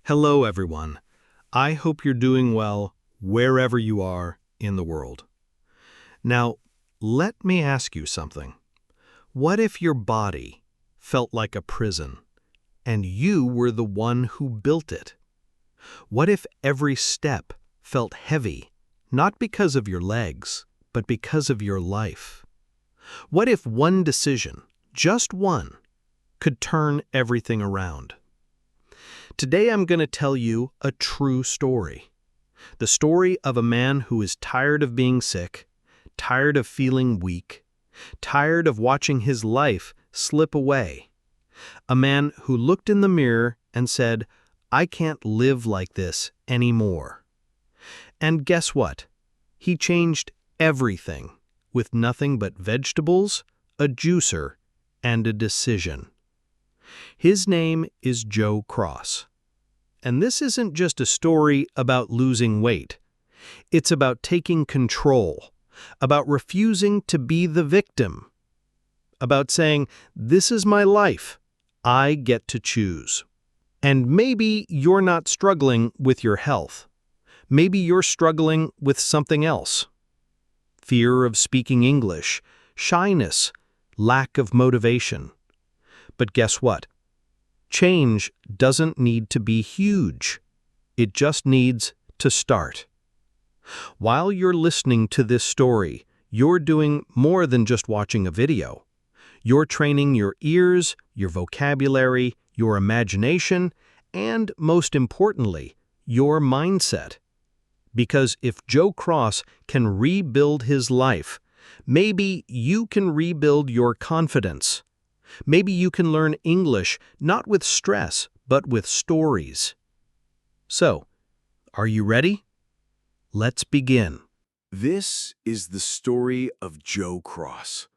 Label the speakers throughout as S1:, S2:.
S1: Hello, everyone. I hope you're doing well wherever you are in the world. Now, let me ask you something. What if your body felt like a prison and you were the one who built it? What if every step felt heavy, not because of your legs, but because of your life? What if one decision, just one, could turn everything around? Today I'm going to tell you a true story. The story of a man who is tired of being sick, tired of feeling weak, tired of watching his life slip away. A man who looked in the mirror and said, "I can't live like this anymore." And guess what? He changed everything with nothing but vegetables, a juicer, and a decision. His name is Joe Cross. And this isn't just a story about losing weight. It's about taking control, about refusing to be the victim, about saying, "This is my life. I get to choose." And maybe you're not struggling with your health. Maybe you're struggling with something else. Fear of speaking English, shyness, lack of motivation. But guess what? Change doesn't need to be huge. It just needs to start. While you're listening to this story, you're doing more than just watching a video. You're training your ears, your vocabulary, your imagination, and most importantly, your mindset. Because if Joe Cross can rebuild his life, maybe you can rebuild your confidence. Maybe you can learn English not with stress, but with stories. So, are you ready? Let's begin.
S2: This is the story of Joe Cross,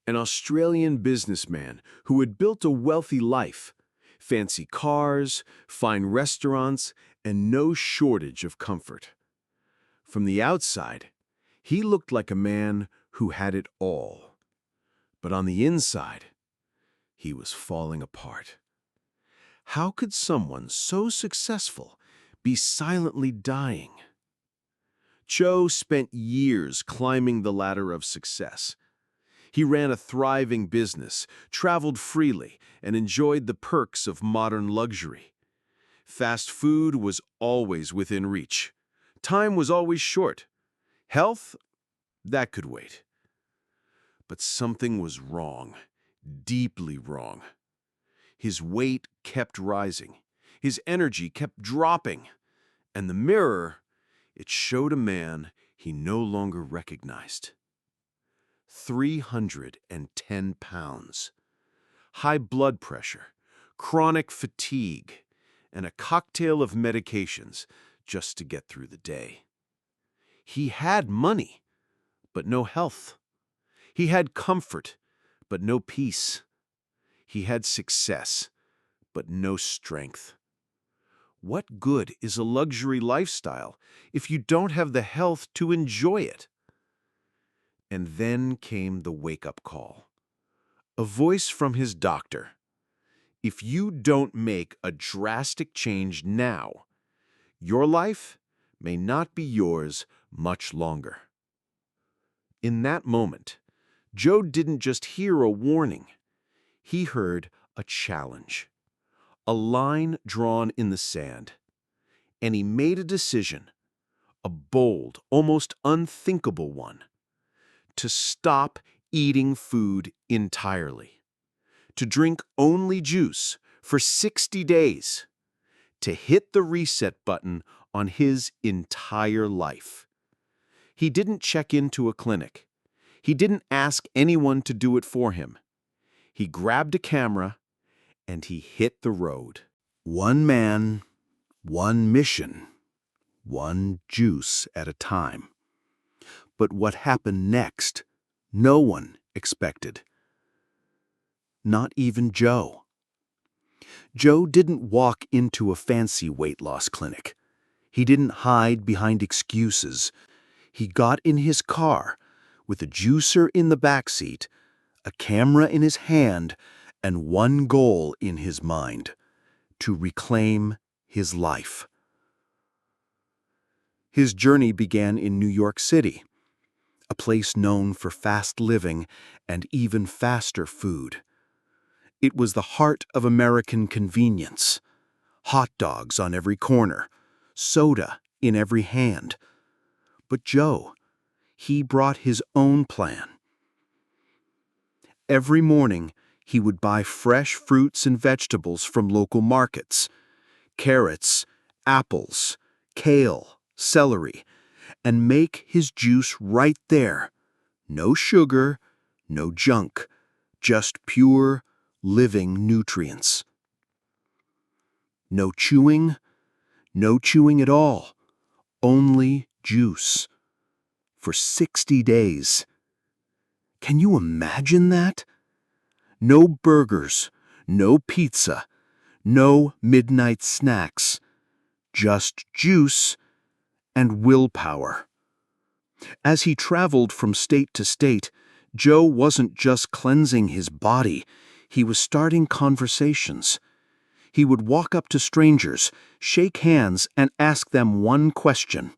S2: an Australian businessman who had built a wealthy life, fancy cars, fine restaurants, and no shortage of comfort. From the outside, he looked like a man who had it all. But on the inside, he was falling apart. How could someone so successful be silently dying? Joe spent years climbing the ladder of success. He ran a thriving business, traveled freely, and enjoyed the perks of modern luxury. Fast food was always within reach. Time was always short. Health? That could wait. But something was wrong, deeply wrong. His weight kept rising. His energy kept dropping. And the mirror, it showed a man he no longer recognized. 310 pounds. High blood pressure, chronic fatigue, and a cocktail of medications just to get through the day. He had money, but no health. He had comfort, but no peace. He had success, but no strength. What good is a luxury lifestyle if you don't have the health to enjoy it? And then came the wake-up call. A voice from his doctor. If you don't make a drastic change now, your life may not be yours much longer. In that moment, Joe didn't just hear a warning. He heard a challenge, a line drawn in the sand. And he made a decision, a bold, almost unthinkable one, to stop eating food entirely, to drink only juice for 60 days, to hit the reset button on his entire life. He didn't check into a clinic. He didn't ask anyone to do it for him. He grabbed a camera and he hit the road. One man, one mission, one juice at a time. But what happened next, no one expected. Not even Joe. Joe didn't walk into a fancy weight loss clinic. He didn't hide behind excuses. He got in his car with a juicer in the backseat, a camera in his hand, and one goal in his mind: to reclaim his life. His journey began in New York City, a place known for fast living and even faster food. It was the heart of American convenience. Hot dogs on every corner, soda in every hand. But Joe, he brought his own plan. Every morning, he would buy fresh fruits and vegetables from local markets. Carrots, apples, kale, celery, and make his juice right there. No sugar, no junk, just pure, living nutrients. No chewing at all, only juice. For 60 days. Can you imagine that? No burgers, no pizza, no midnight snacks, just juice and willpower. As he traveled from state to state, Joe wasn't just cleansing his body, he was starting conversations. He would walk up to strangers, shake hands, and ask them one question.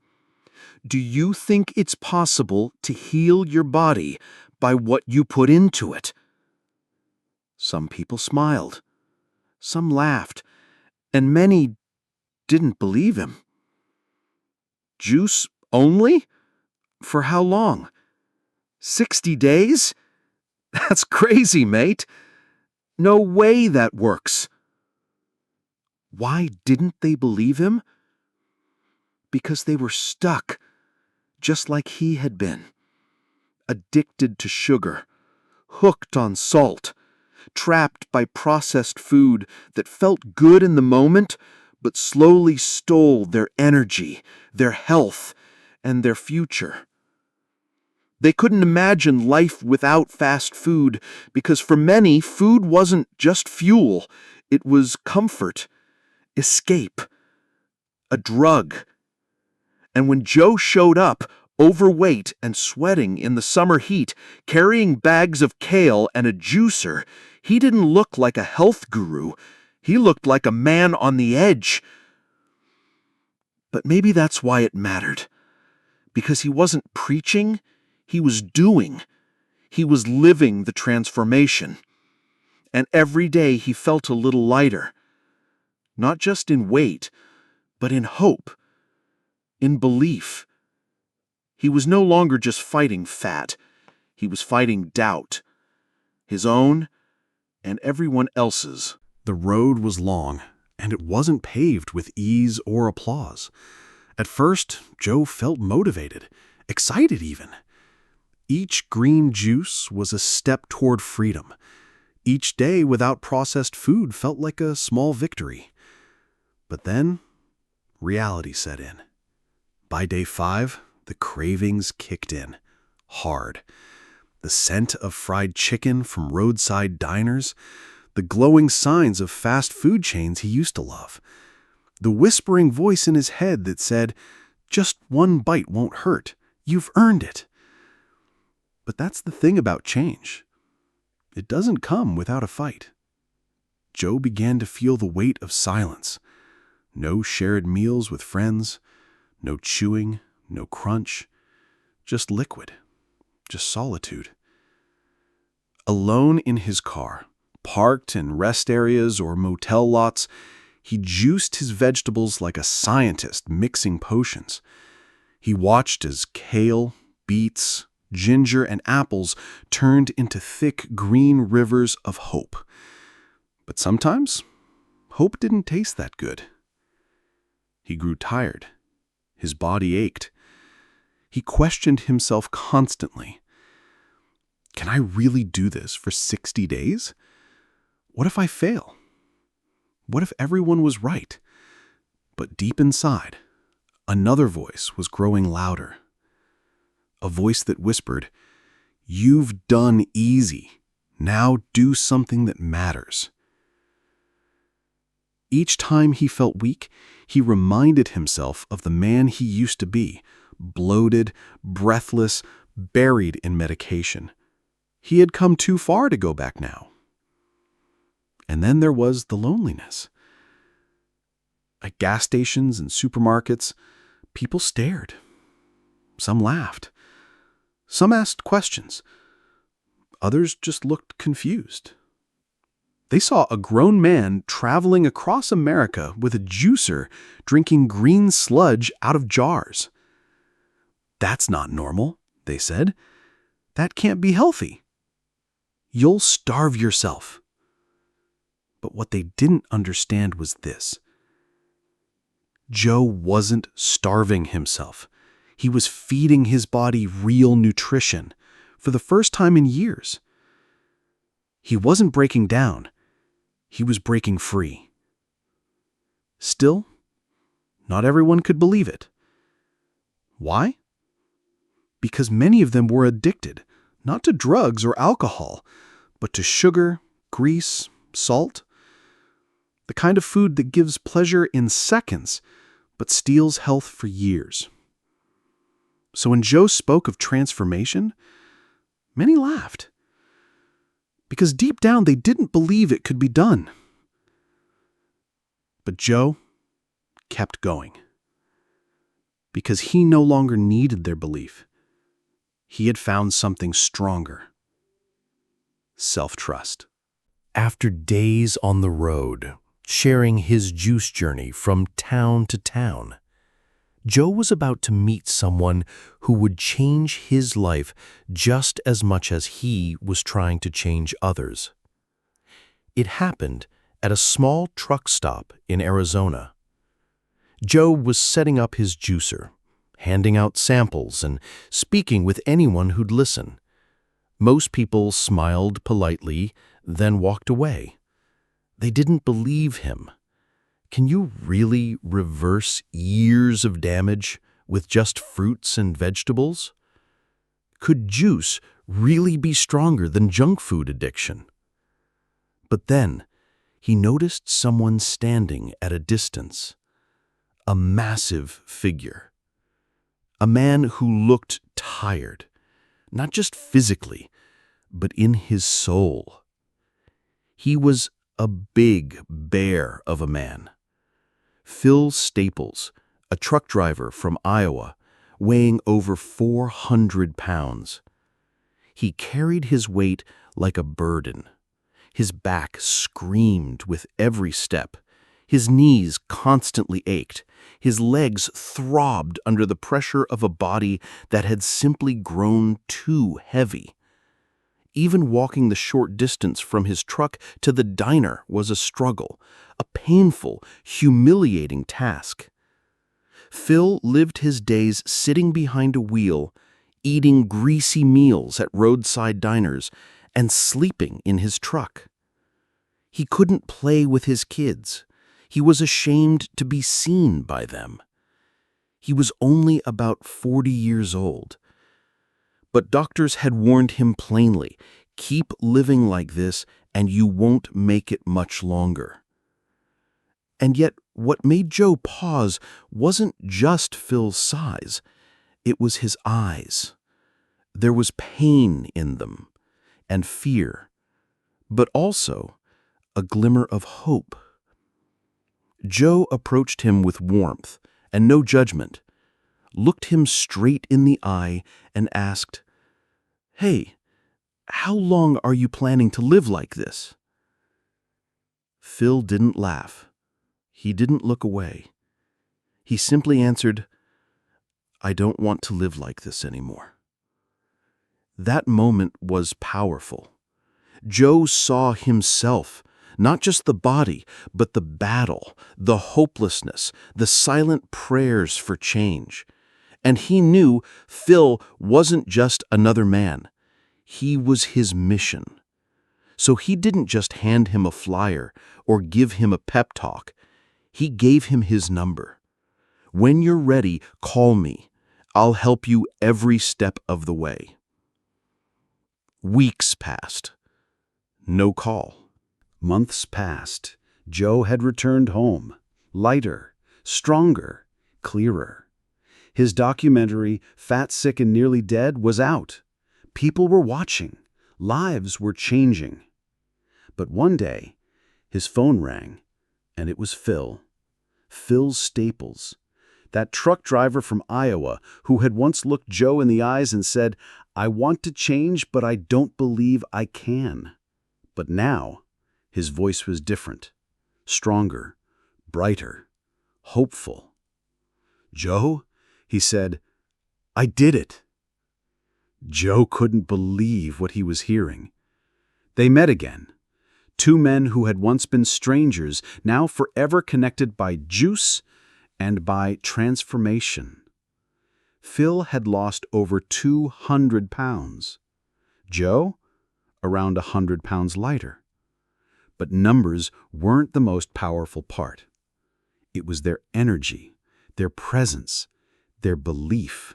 S2: Do you think it's possible to heal your body by what you put into it? Some people smiled, some laughed, and many didn't believe him. Juice only? For how long? 60 days? That's crazy, mate. No way that works. Why didn't they believe him? Because they were stuck, just like he had been. Addicted to sugar, hooked on salt, trapped by processed food that felt good in the moment, but slowly stole their energy, their health, and their future. They couldn't imagine life without fast food because for many, food wasn't just fuel, it was comfort, escape, a drug. And when Joe showed up, overweight and sweating in the summer heat, carrying bags of kale and a juicer, he didn't look like a health guru. He looked like a man on the edge. But maybe that's why it mattered. Because he wasn't preaching, he was doing. He was living the transformation. And every day he felt a little lighter. Not just in weight, but in hope, in belief. He was no longer just fighting fat. He was fighting doubt. His own and everyone else's.
S3: The road was long, and it wasn't paved with ease or applause. At first, Joe felt motivated, excited even. Each green juice was a step toward freedom. Each day without processed food felt like a small victory. But then, reality set in. By day 5, the cravings kicked in, hard. The scent of fried chicken from roadside diners, the glowing signs of fast food chains he used to love, the whispering voice in his head that said, "Just one bite won't hurt. You've earned it." But that's the thing about change. It doesn't come without a fight. Joe began to feel the weight of silence. No shared meals with friends, no chewing, no crunch, just liquid, just solitude. Alone in his car, parked in rest areas or motel lots, he juiced his vegetables like a scientist mixing potions. He watched as kale, beets, ginger, and apples turned into thick green rivers of hope. But sometimes, hope didn't taste that good. He grew tired. His body ached. He questioned himself constantly. Can I really do this for 60 days? What if I fail? What if everyone was right? But deep inside, another voice was growing louder. A voice that whispered, "You've done easy. Now do something that matters." Each time he felt weak, he reminded himself of the man he used to be, bloated, breathless, buried in medication. He had come too far to go back now. And then there was the loneliness. At gas stations and supermarkets, people stared. Some laughed. Some asked questions. Others just looked confused. They saw a grown man traveling across America with a juicer drinking green sludge out of jars. "That's not normal," they said. "That can't be healthy. You'll starve yourself." But what they didn't understand was this. Joe wasn't starving himself. He was feeding his body real nutrition for the first time in years. He wasn't breaking down. He was breaking free. Still, not everyone could believe it. Why? Because many of them were addicted, not to drugs or alcohol, but to sugar, grease, salt. The kind of food that gives pleasure in seconds, but steals health for years. So when Joe spoke of transformation, many laughed. Because deep down they didn't believe it could be done. But Joe kept going. Because he no longer needed their belief. He had found something stronger. Self-trust.
S4: After days on the road, sharing his juice journey from town to town, Joe was about to meet someone who would change his life just as much as he was trying to change others. It happened at a small truck stop in Arizona. Joe was setting up his juicer, handing out samples and speaking with anyone who'd listen. Most people smiled politely, then walked away. They didn't believe him. Can you really reverse years of damage with just fruits and vegetables? Could juice really be stronger than junk food addiction? But then, he noticed someone standing at a distance. A massive figure. A man who looked tired, not just physically, but in his soul. He was a big bear of a man. Phil Staples, a truck driver from Iowa, weighing over 400 pounds. He carried his weight like a burden. His back screamed with every step. His knees constantly ached. His legs throbbed under the pressure of a body that had simply grown too heavy. Even walking the short distance from his truck to the diner was a struggle, a painful, humiliating task. Phil lived his days sitting behind a wheel, eating greasy meals at roadside diners, and sleeping in his truck. He couldn't play with his kids. He was ashamed to be seen by them. He was only about 40 years old. But doctors had warned him plainly, keep living like this and you won't make it much longer. And yet what made Joe pause wasn't just Phil's size, it was his eyes. There was pain in them, and fear, but also a glimmer of hope. Joe approached him with warmth and no judgment, looked him straight in the eye and asked, "Hey, how long are you planning to live like this?" Phil didn't laugh. He didn't look away. He simply answered, "I don't want to live like this anymore." That moment was powerful. Joe saw himself, not just the body, but the battle, the hopelessness, the silent prayers for change. And he knew Phil wasn't just another man. He was his mission. So he didn't just hand him a flyer or give him a pep talk. He gave him his number. "When you're ready, call me. I'll help you every step of the way." Weeks passed. No call. Months passed. Joe had returned home, lighter, stronger, clearer. His documentary, Fat, Sick, and Nearly Dead, was out. People were watching. Lives were changing. But one day, his phone rang, and it was Phil.
S3: Phil Staples, that truck driver from Iowa who had once looked Joe in the eyes and said, "I want to change, but I don't believe I can." But now, his voice was different, stronger, brighter, hopeful. "Joe," he said, "I did it." Joe couldn't believe what he was hearing. They met again. Two men who had once been strangers, now forever connected by juice and by transformation. Phil had lost over 200 pounds. Joe, around 100 pounds lighter. But numbers weren't the most powerful part. It was their energy, their presence, their belief.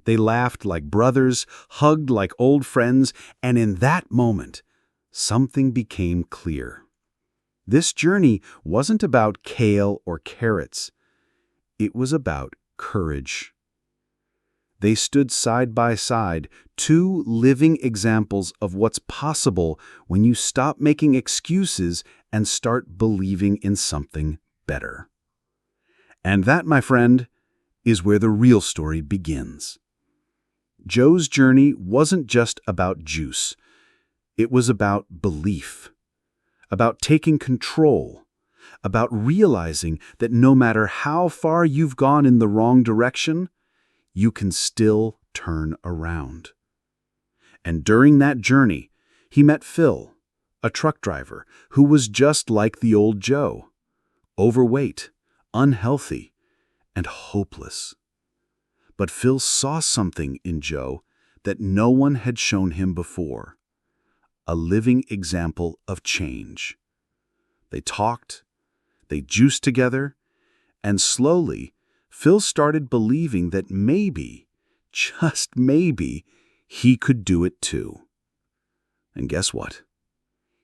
S3: They laughed like brothers, hugged like old friends, and in that moment, something became clear. This journey wasn't about kale or carrots. It was about courage. They stood side by side, two living examples of what's possible when you stop making excuses and start believing in something better. And that, my friend, is where the real story begins. Joe's journey wasn't just about juice. It was about belief, about taking control, about realizing that no matter how far you've gone in the wrong direction, you can still turn around. And during that journey, he met Phil, a truck driver who was just like the old Joe, overweight, unhealthy, and hopeless. But Phil saw something in Joe that no one had shown him before, a living example of change. They talked, they juiced together, and slowly, Phil started believing that maybe, just maybe, he could do it too. And guess what?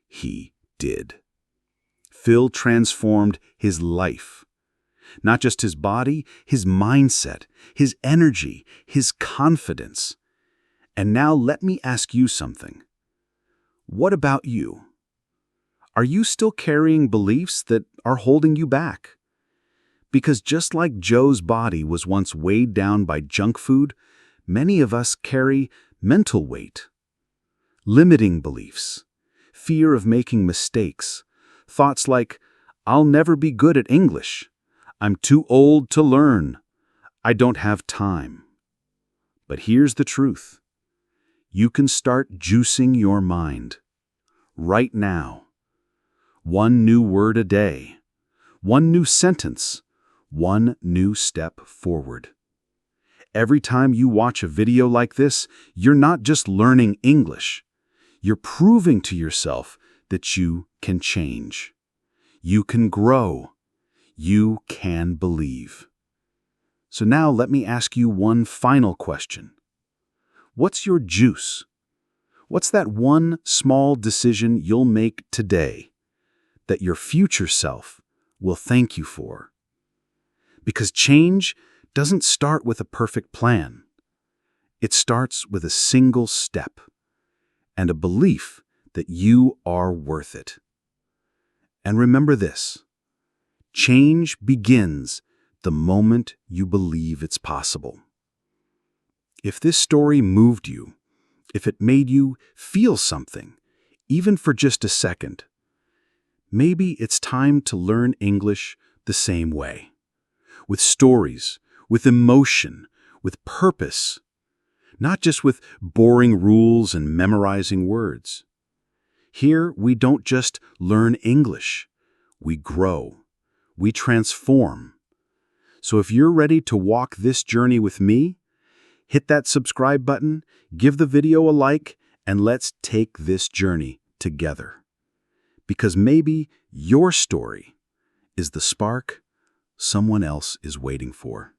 S3: He did. Phil transformed his life. Not just his body, his mindset, his energy, his confidence. And now let me ask you something. What about you? Are you still carrying beliefs that are holding you back? Because just like Joe's body was once weighed down by junk food, many of us carry mental weight. Limiting beliefs, fear of making mistakes, thoughts like, "I'll never be good at English. I'm too old to learn. I don't have time." But here's the truth. You can start juicing your mind. Right now. One new word a day. One new sentence. One new step forward. Every time you watch a video like this, you're not just learning English. You're proving to yourself that you can change. You can grow. You can believe. So now let me ask you one final question. What's your juice? What's that one small decision you'll make today that your future self will thank you for? Because change doesn't start with a perfect plan. It starts with a single step and a belief that you are worth it. And remember this. Change begins the moment you believe it's possible. If this story moved you, if it made you feel something, even for just a second, maybe it's time to learn English the same way. With stories, with emotion, with purpose, not just with boring rules and memorizing words. Here, we don't just learn English, we grow. We transform. So if you're ready to walk this journey with me, hit that subscribe button, give the video a like, and let's take this journey together. Because maybe your story is the spark someone else is waiting for.